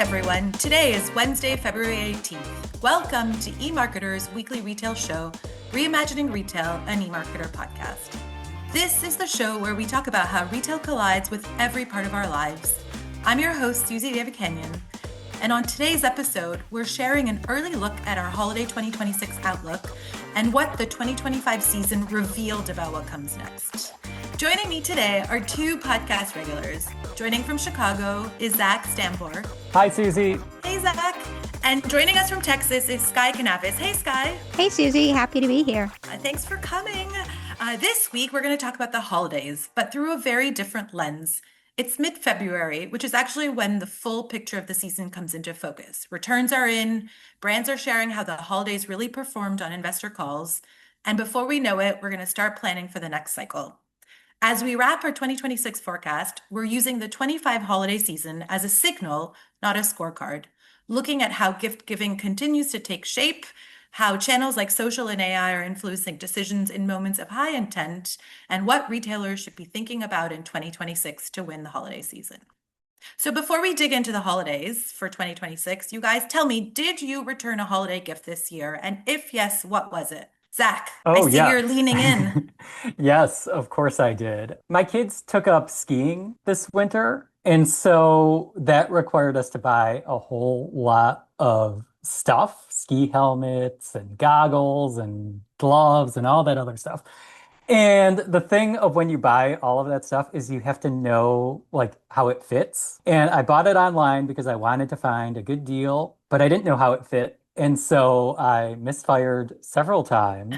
everyone. Today is Wednesday, February 18th. Welcome to eMarketer's weekly retail show, Reimagining Retail, an eMarketer podcast. This is the show where we talk about how retail collides with every part of our lives. I'm your host, Suzy Davidkhanian, and on today's episode, we're sharing an early look at our holiday 2026 outlook and what the 2025 season revealed about what comes next. Joining me today are two podcast regulars. Joining from Chicago is Stambor. Hi, Suzy. Hey, Zach. And joining us from Texas is Canaves. Hey, Sky. Hey, Suzy. Happy to be here. Thanks for coming. This week, we're going to talk about the holidays, but through a very different lens. It's mid-February, which is actually when the full picture of the season comes into focus. Returns are in, brands are sharing how the holidays really performed on investor calls, and before we know it, we're going to start planning for the next cycle. As we wrap our 2026 forecast, we're using the 25 holiday season as a signal, not a scorecard, looking at how gift giving continues to take shape, how channels like social and AI are influencing decisions in moments of high intent, and what retailers should be thinking about in 2026 to win the holiday season. So before we dig into the holidays for 2026, you guys tell me, did you return a holiday gift this year? And if yes, what was it? Zach, I see you're leaning in. Yes, of course I did. My kids took up skiing this winter, and so that required us to buy a whole lot of stuff, ski helmets and goggles and gloves and all that other stuff. And the thing of when you buy all of that stuff is you have to know like how it fits. And I bought it online because I wanted to find a good deal, but I didn't know how it fit. And so I misfired several times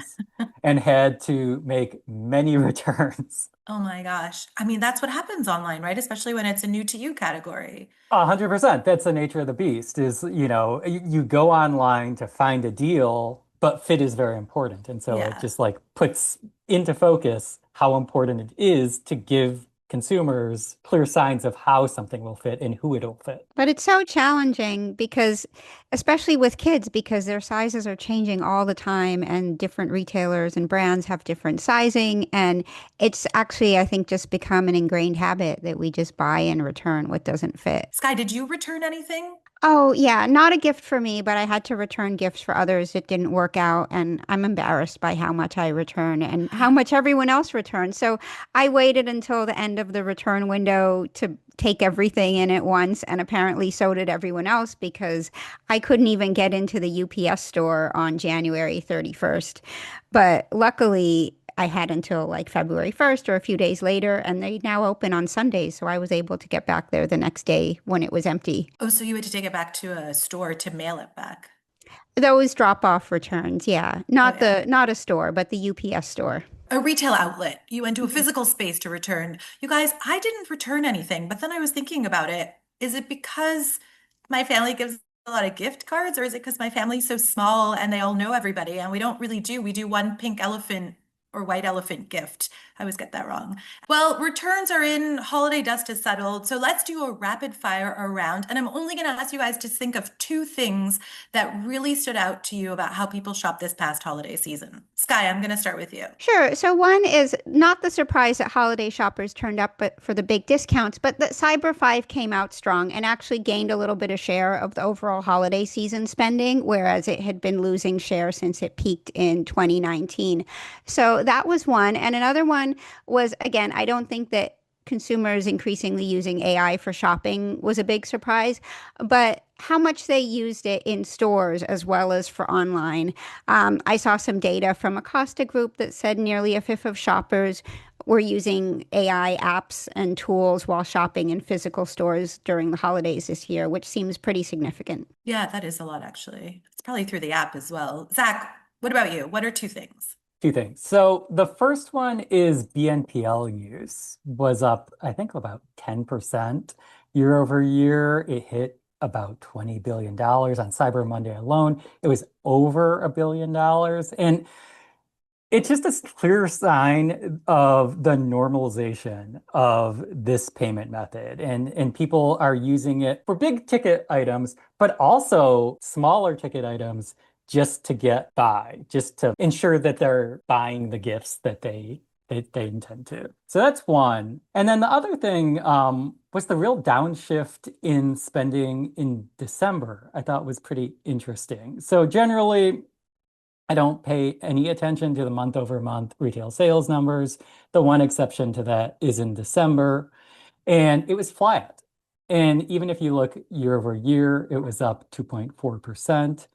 and had to make many returns. Oh my gosh. I mean, that's what happens online, right? Especially when it's a new to you category. 100%. That's the nature of the beast is, you go online to find a deal, but fit is very important. And so it just like puts into focus how important it is to give consumers clear signs of how something will fit and who it'll fit. But it's so challenging because, especially with kids, because their sizes are changing all the time and different retailers and brands have different sizing. And it's actually, I think, just become an ingrained habit that we just buy and return what doesn't fit. Sky, did you return anything? Oh, yeah. Not a gift for me, but I had to return gifts for others that didn't work out. And I'm embarrassed by how much I return and how much everyone else returns. So I waited until the end of the return window to take everything in at once. And apparently so did everyone else because I couldn't even get into the UPS store on January 31st. But luckily, I had until like February 1st or a few days later, and they now open on Sundays. So I was able to get back there the next day when it was empty. Oh, so you had to take it back to a store to mail it back? Those drop-off returns, yeah. Not a store, but the UPS store. A retail outlet. You went to a physical space to return. You guys, I didn't return anything, but then I was thinking about it. Is it because my family gives a lot of gift cards, or is it because my family's so small and they all know everybody and we do one pink elephant or white elephant gift. I always get that wrong. Well, returns are in, holiday dust has settled. So let's do a rapid fire around. And I'm only going to ask you guys to think of two things that really stood out to you about how people shop this past holiday season. Sky, I'm going to start with you. Sure. So one is not the surprise that holiday shoppers turned up but for the big discounts, but that Cyber 5 came out strong and actually gained a little bit of share of the overall holiday season spending, whereas it had been losing share since it peaked in 2019. So that was one. And another one was, again, I don't think that consumers increasingly using AI for shopping was a big surprise, but how much they used it in stores as well as for online. I saw some data from Acosta Group that said nearly a fifth of shoppers were using AI apps and tools while shopping in physical stores during the holidays this year, which seems pretty significant. Yeah, that is a lot, actually. It's probably through the app as well. Zach, what about you? What are two things? Two things. So the first one is BNPL use was up, I think, about 10% year over year. It hit about $20 billion on Cyber Monday alone. It was over $1 billion. And it's just a clear sign of the normalization of this payment method. And people are using it for big ticket items, but also smaller ticket items just to get by, just to ensure that they're buying the gifts that they they intend to. So that's one. And then the other thing was the real downshift in spending in December. I thought was pretty interesting. So generally, I don't pay any attention to the month over month retail sales numbers. The one exception to that is in December, and it was flat. And even if you look year over year, it was up 2.4%.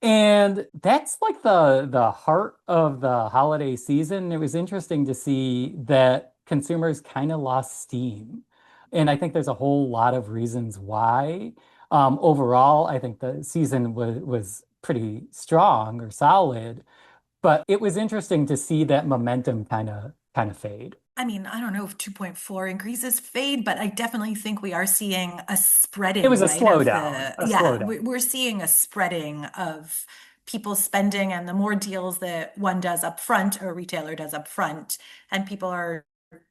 And that's like the heart of the holiday season. It was interesting to see that consumers kind of lost steam. And I think there's a whole lot of reasons why. Overall, I think the season was pretty strong or solid, but it was interesting to see that momentum kind of fade. I mean, I don't know if 2.4 increases fade, but I definitely think we are seeing a It spreading, was a right? Of slowdown, the, a yeah, slowdown. we're seeing a spreading of people spending, and the more deals that one does up front or a retailer does up front, and people are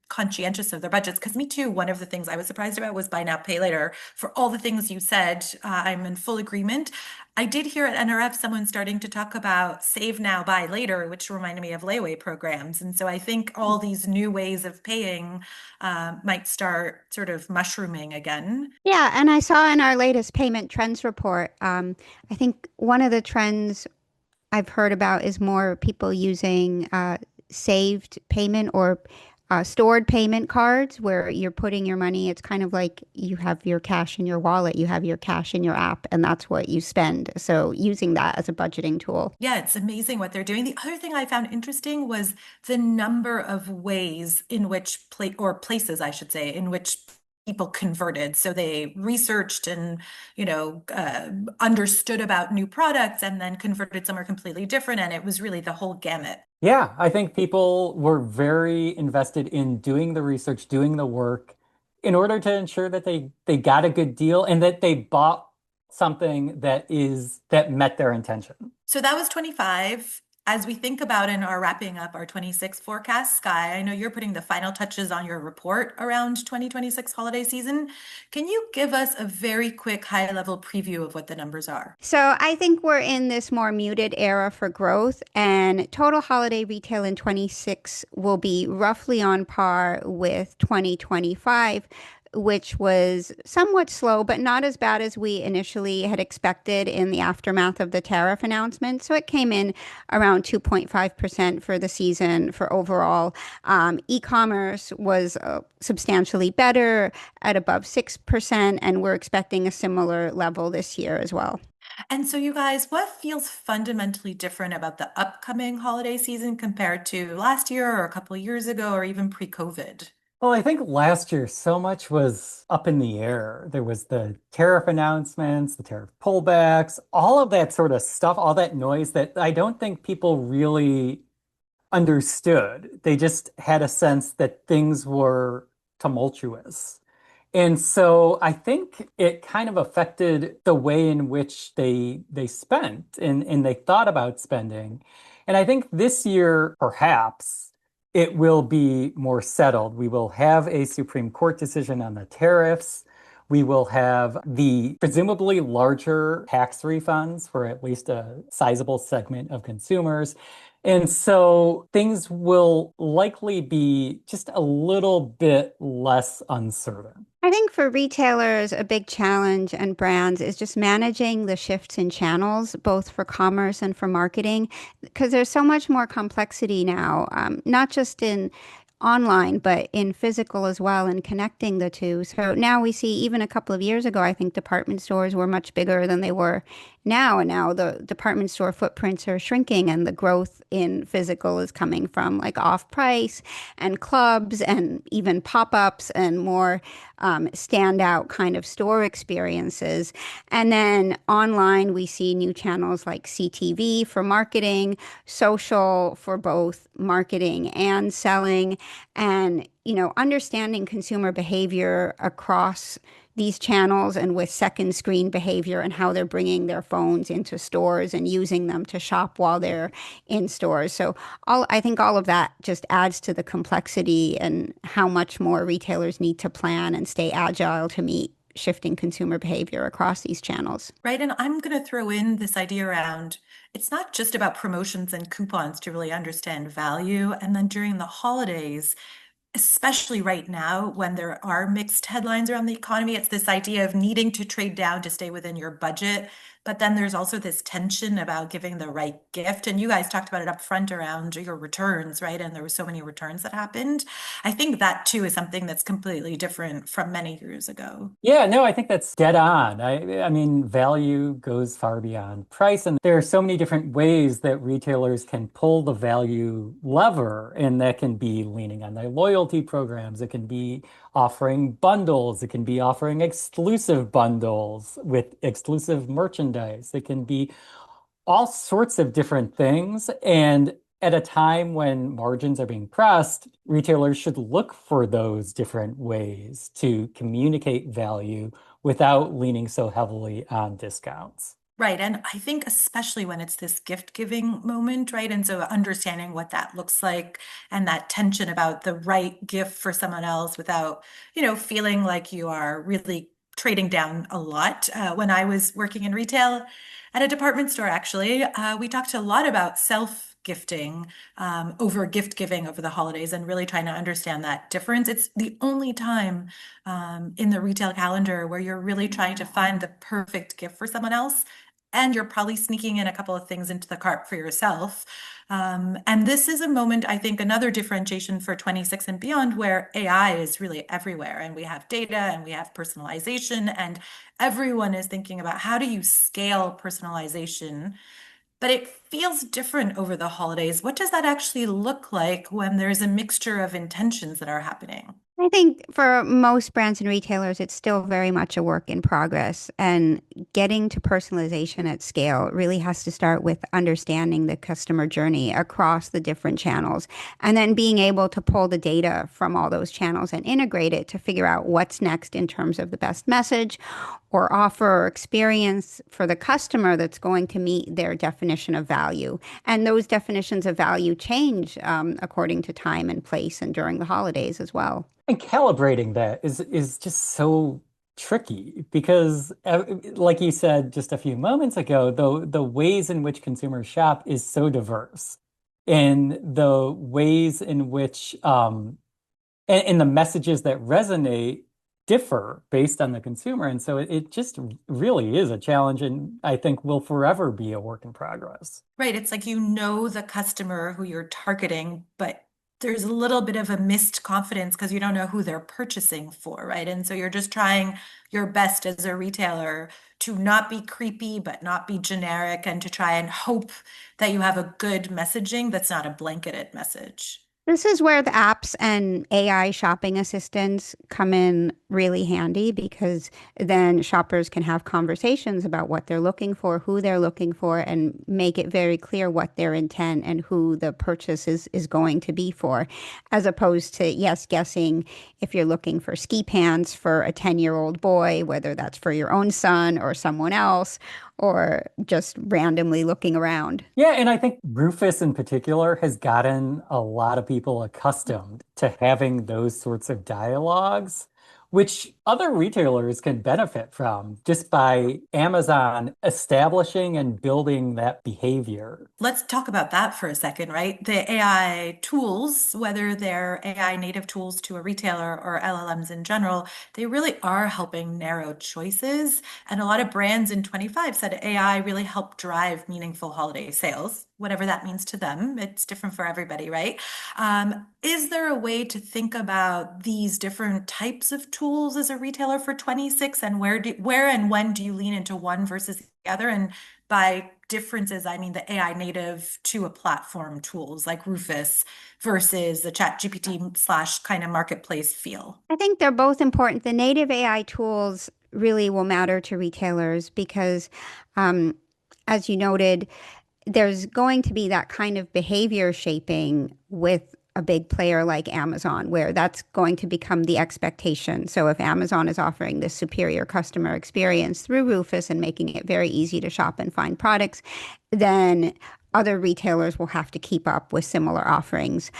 conscientious of their budgets. Because me too, one of the things I was surprised about was buy now, pay later. For all the things you said, I'm in full agreement. I did hear at NRF someone starting to talk about save now, buy later, which reminded me of layaway programs. And so I think all these new ways of paying might start sort of mushrooming again. Yeah, and I saw in our latest payment trends report, I think one of the trends I've heard about is more people using saved payment or stored payment cards where you're putting your money. It's kind of like you have your cash in your wallet, you have your cash in your app, and that's what you spend. So using that as a budgeting tool. Yeah, it's amazing what they're doing. The other thing I found interesting was the number of ways in which or places, I should say, in which people converted. So they researched and, understood about new products and then converted somewhere completely different. And it was really the whole gamut. Yeah, I think people were very invested in doing the research, doing the work in order to ensure that they got a good deal and that they bought something that met their intention. So that was 25. As we think about and are wrapping up our 26 forecast, Sky, I know you're putting the final touches on your report around 2026 holiday season. Can you give us a very quick high-level preview of what the numbers are? So I think we're in this more muted era for growth, and total holiday retail in 26 will be roughly on par with 2025, which was somewhat slow, but not as bad as we initially had expected in the aftermath of the tariff announcement. So it came in around 2.5% for the season for overall. E-commerce was substantially better at above 6%, and we're expecting a similar level this year as well. And so, you guys, what feels fundamentally different about the upcoming holiday season compared to last year or a couple of years ago or even pre-COVID? Well, I think last year so much was up in the air. There was the tariff announcements, the tariff pullbacks, all of that sort of stuff, all that noise that I don't think people really understood. They just had a sense that things were tumultuous. And so I think it kind of affected the way in which they spent and they thought about spending. And I think this year, perhaps, it will be more settled. We will have a Supreme Court decision on the tariffs. We will have the presumably larger tax refunds for at least a sizable segment of consumers. And so things will likely be just a little bit less uncertain. I think for retailers, a big challenge and brands is just managing the shifts in channels, both for commerce and for marketing, because there's so much more complexity now, not just in online, but in physical as well, and connecting the two. So now we see, even a couple of years ago, I think department stores were much bigger than they were now. And now the department store footprints are shrinking, and the growth in physical is coming from like off price and clubs and even pop ups and more standout kind of store experiences. And then online, we see new channels like CTV for marketing, social for both marketing and selling, and understanding consumer behavior across these channels and with second screen behavior and how they're bringing their phones into stores and using them to shop while they're in stores. So I think all of that just adds to the complexity and how much more retailers need to plan and stay agile to meet shifting consumer behavior across these channels. Right. And I'm going to throw in this idea around it's not just about promotions and coupons to really understand value. And then during the holidays, especially right now when there are mixed headlines around the economy, it's this idea of needing to trade down to stay within your budget. But then there's also this tension about giving the right gift. And you guys talked about it up front around your returns, right? And there were so many returns that happened. I think that too is something that's completely different from many years ago. Yeah, no, I think that's dead on. I mean, value goes far beyond price, and there are so many different ways that retailers can pull the value lever, and that can be leaning on their loyalty programs, it can be offering bundles, it can be offering exclusive bundles with exclusive merchandise, it can be all sorts of different things. And at a time when margins are being pressed, retailers should look for those different ways to communicate value without leaning so heavily on discounts. Right. And I think especially when it's this gift giving moment, right? And so understanding what that looks like and that tension about the right gift for someone else without, feeling like you are really trading down a lot. When I was working in retail at a department store, actually, we talked a lot about self gifting over gift giving over the holidays and really trying to understand that difference. It's the only time in the retail calendar where you're really trying to find the perfect gift for someone else and you're probably sneaking in a couple of things into the cart for yourself. And this is a moment, I think, another differentiation for 26 and beyond, where AI is really everywhere. And we have data and we have personalization, and everyone is thinking about how do you scale personalization. But it feels different over the holidays. What does that actually look like when there's a mixture of intentions that are happening? I think for most brands and retailers, it's still very much a work in progress. And getting to personalization at scale really has to start with understanding the customer journey across the different channels and then being able to pull the data from all those channels and integrate it to figure out what's next in terms of the best message or offer or experience for the customer that's going to meet their definition of value. And those definitions of value change according to time and place and during the holidays as well. And calibrating that is just so tricky because, like you said just a few moments ago, the ways in which consumers shop is so diverse, and the ways in which and the messages that resonate differ based on the consumer, and so it just really is a challenge, and I think will forever be a work in progress. Right. It's like the customer who you're targeting, but there's a little bit of a missed confidence because you don't know who they're purchasing for, right? And so you're just trying your best as a retailer to not be creepy, but not be generic, and to try and hope that you have a good messaging that's not a blanketed message. This is where the apps and AI shopping assistants come in really handy because then shoppers can have conversations about what they're looking for, who they're looking for, and make it very clear what their intent and who the purchase is going to be for, as opposed to, yes, guessing if you're looking for ski pants for a 10-year-old boy, whether that's for your own son or someone else, or just randomly looking around. Yeah, and I think Rufus in particular has gotten a lot of people accustomed to having those sorts of dialogues, which other retailers can benefit from just by Amazon establishing and building that behavior. Let's talk about that for a second, right? The AI tools, whether they're AI native tools to a retailer or LLMs in general, they really are helping narrow choices. And a lot of brands in 25 said AI really helped drive meaningful holiday sales, whatever that means to them. It's different for everybody, right? Is there a way to think about these different types of tools as a retailer for 26, and where and when do you lean into one versus the other? And by differences, I mean the AI native to a platform tools like Rufus versus the Chat GPT slash kind of marketplace feel. I think they're both important. The native AI tools really will matter to retailers because, as you noted, there's going to be that kind of behavior shaping with a big player like Amazon, where that's going to become the expectation. So if Amazon is offering this superior customer experience through Rufus and making it very easy to shop and find products, then other retailers will have to keep up with similar offerings.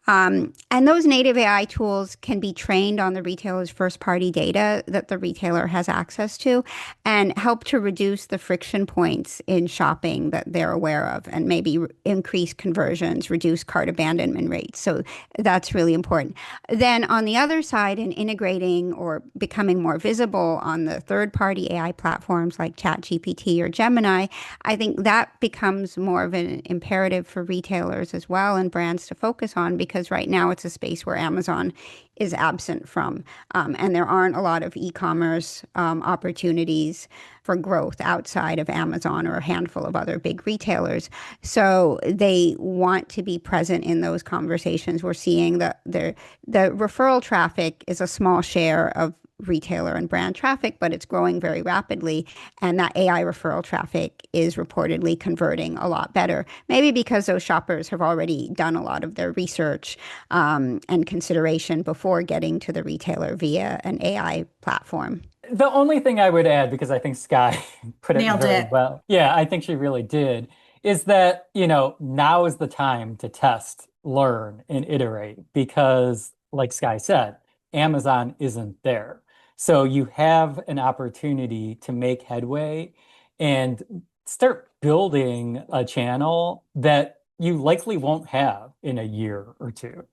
And those native AI tools can be trained on the retailer's first party data that the retailer has access to and help to reduce the friction points in shopping that they're aware of and maybe increase conversions, reduce cart abandonment rates. So that's really important. Then on the other side, in integrating or becoming more visible on the third party AI platforms like ChatGPT or Gemini, I think that becomes more of an imperative for retailers as well and brands to focus on because right now it's a space where Amazon is absent from. And there aren't a lot of e-commerce opportunities for growth outside of Amazon or a handful of other big retailers. So they want to be present in those conversations. We're seeing that the referral traffic is a small share of retailer and brand traffic, but it's growing very rapidly. And that AI referral traffic is reportedly converting a lot better. Maybe because those shoppers have already done a lot of their research and consideration before getting to the retailer via an AI platform. The only thing I would add, because I think Sky put it Nailed very it. well, yeah, I think she really did, is that, now is the time to test, learn, and iterate because, like Sky said, Amazon isn't there. So you have an opportunity to make headway and start building a channel that you likely won't have in a year or two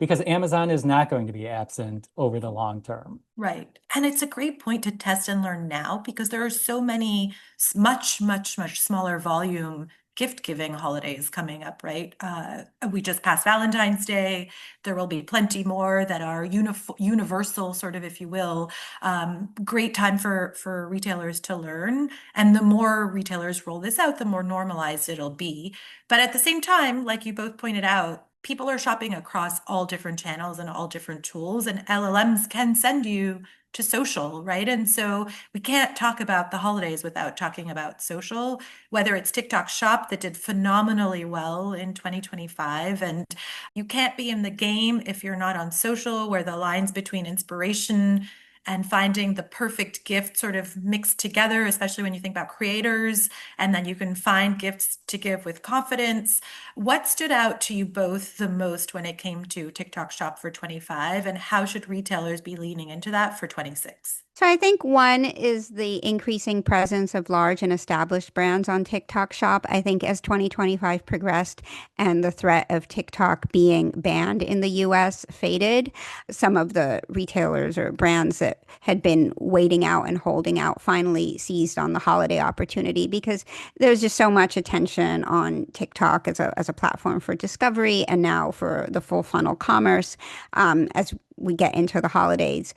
because Amazon is not going to be absent over the long term. Right. And it's a great point to test and learn now because there are so many much, much, much smaller volume gift giving holidays coming up, right? We just passed Valentine's Day. There will be plenty more that are universal, sort of, if you will. Great time for retailers to learn. And the more retailers roll this out, the more normalized it'll be. But at the same time, like you both pointed out, people are shopping across all different channels and all different tools, and LLMs can send you to social, right? And so we can't talk about the holidays without talking about social, whether it's TikTok Shop that did phenomenally well in 2025. And you can't be in the game if you're not on social, where the lines between inspiration and finding the perfect gift sort of mixed together, especially when you think about creators, and then you can find gifts to give with confidence. What stood out to you both the most when it came to TikTok Shop for 25, and how should retailers be leaning into that for 26? So I think one is the increasing presence of large and established brands on TikTok Shop. I think as 2025 progressed and the threat of TikTok being banned in the US faded, some of the retailers or brands that had been waiting out and holding out finally seized on the holiday opportunity because there's just so much attention on TikTok as a platform for discovery and now for the full funnel commerce as we get into the holidays.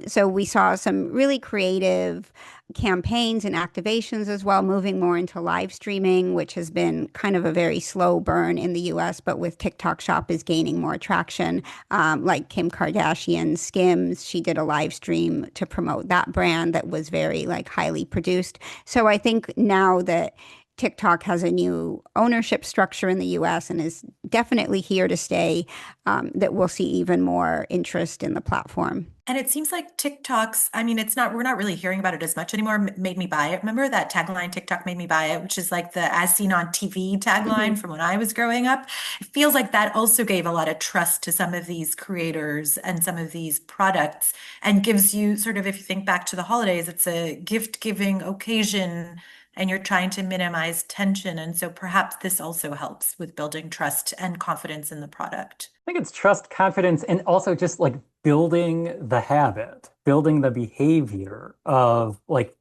So we saw some really creative campaigns and activations as well, moving more into live streaming, which has been kind of a very slow burn in the US, but with TikTok Shop is gaining more traction. Like Kim Kardashian Skims, she did a live stream to promote that brand that was very like highly produced. So I think now that TikTok has a new ownership structure in the US and is definitely here to stay, that we'll see even more interest in the platform. And it seems like TikToks, I mean, we're not really hearing about it as much anymore. Made me buy it. Remember that tagline, TikTok made me buy it, which is like the as seen on TV tagline Mhm. from when I was growing up. It feels like that also gave a lot of trust to some of these creators and some of these products and gives you sort of, if you think back to the holidays, it's a gift giving occasion and you're trying to minimize tension. And so perhaps this also helps with building trust and confidence in the product. I think it's trust, confidence, and also just like building the habit, building the behavior of like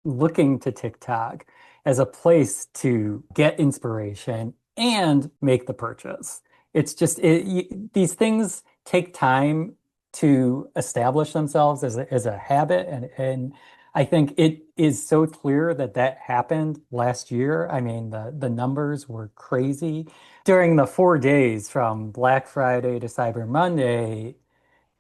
looking to TikTok as a place to get inspiration and make the purchase. It's just these things take time to establish themselves as a habit, and I think it is so clear that that happened last year. I mean, the numbers were crazy. During the 4 days from Black Friday to Cyber Monday,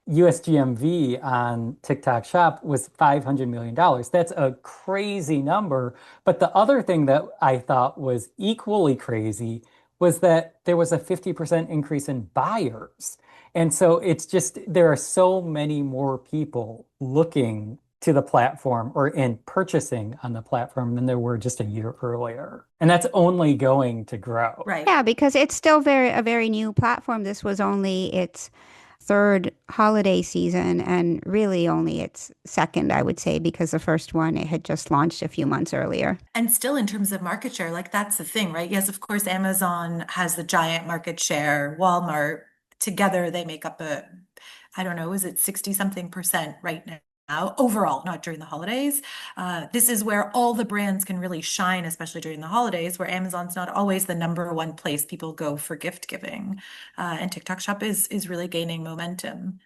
US GMV on TikTok Shop was $500 million. That's a crazy number. But the other thing that I thought was equally crazy was that there was a 50% increase in buyers. And so it's just, there are so many more people looking to the platform or in purchasing on the platform than there were just a year earlier. And that's only going to grow. Right. Yeah, because it's still a very new platform. This was only its third holiday season and really only its second, I would say, because the first one, it had just launched a few months earlier. And still in terms of market share, like that's the thing, right? Yes, of course, Amazon has the giant market share. Walmart, together, they make up I don't know, is it 60 something percent right now? Overall, not during the holidays. This is where all the brands can really shine, especially during the holidays, where Amazon's not always the number one place people go for gift giving. And TikTok Shop is really gaining momentum.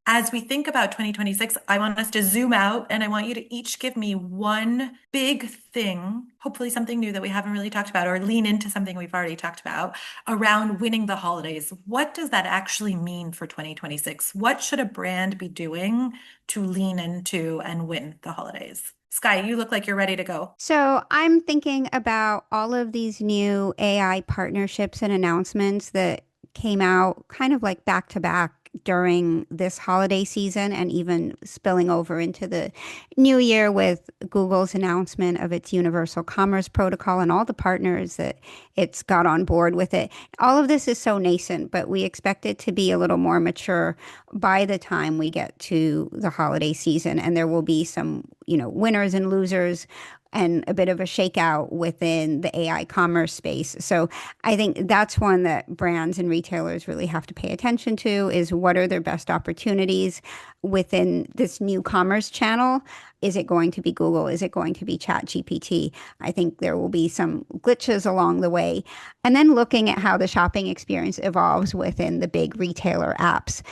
As we think about 2026, I want us to zoom out and I want you to each give me one big thing, hopefully something new that we haven't really talked about, or lean into something we've already talked about around winning the holidays. What does that actually mean for 2026? What should a brand be doing to lean into and win the holidays? Sky, you look like you're ready to go. So I'm thinking about all of these new AI partnerships and announcements that came out kind of like back to back during this holiday season and even spilling over into the new year with Google's announcement of its Universal Commerce Protocol and all the partners that it's got on board with it. All of this is so nascent, but we expect it to be a little more mature by the time we get to the holiday season. And there will be some, winners and losers and a bit of a shakeout within the AI commerce space. So I think that's one that brands and retailers really have to pay attention to is what are their best opportunities within this new commerce channel? Is it going to be Google? Is it going to be ChatGPT? I think there will be some glitches along the way. And then looking at how the shopping experience evolves within the big retailer apps.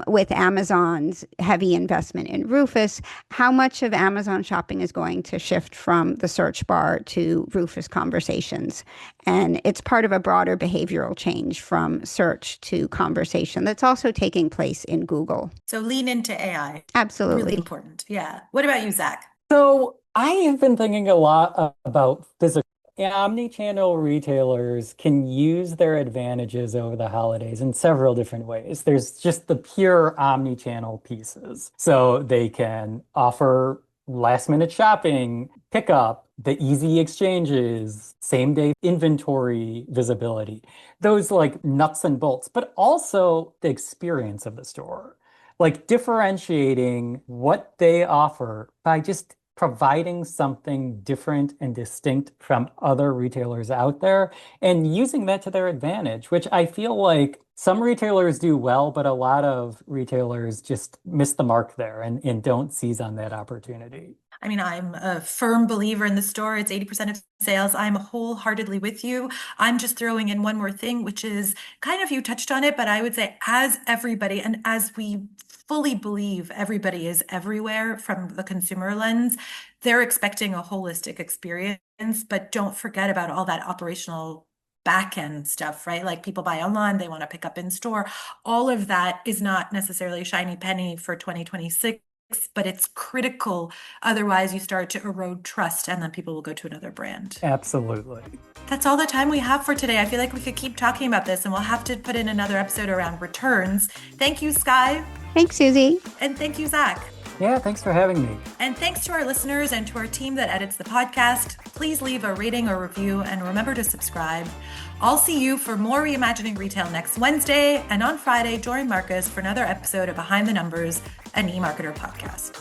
With Amazon's heavy investment in Rufus, how much of Amazon shopping is going to shift from the search bar to Rufus conversations? And it's part of a broader behavioral change from search to conversation that's also taking place in Google. So lean into AI. Absolutely. Really important. Yeah. What about you, Zach? So I have been thinking a lot about physical. Omni-channel retailers can use their advantages over the holidays in several different ways. There's just the pure omni-channel pieces. So they can offer last-minute shopping, pickup, the easy exchanges, same-day inventory visibility, those like nuts and bolts, but also the experience of the store, like differentiating what they offer by just providing something different and distinct from other retailers out there and using that to their advantage, which I feel like some retailers do well, but a lot of retailers just miss the mark there and don't seize on that opportunity. I mean, I'm a firm believer in the store. It's 80% of sales. I'm wholeheartedly with you. I'm just throwing in one more thing, which is kind of, you touched on it, but I would say as everybody, and as we fully believe everybody is everywhere from the consumer lens, they're expecting a holistic experience, but don't forget about all that operational back end stuff, right? Like people buy online, they want to pick up in store. All of that is not necessarily a shiny penny for 2026. But it's critical. Otherwise, you start to erode trust and then people will go to another brand. Absolutely. That's all the time we have for today. I feel like we could keep talking about this and we'll have to put in another episode around returns. Thank you, Sky. Thanks, Suzy. And thank you, Zach. Yeah, thanks for having me. And thanks to our listeners and to our team that edits the podcast. Please leave a rating or review and remember to subscribe. I'll see you for more Reimagining Retail next Wednesday. And on Friday, join Marcus for another episode of Behind the Numbers, an eMarketer podcast.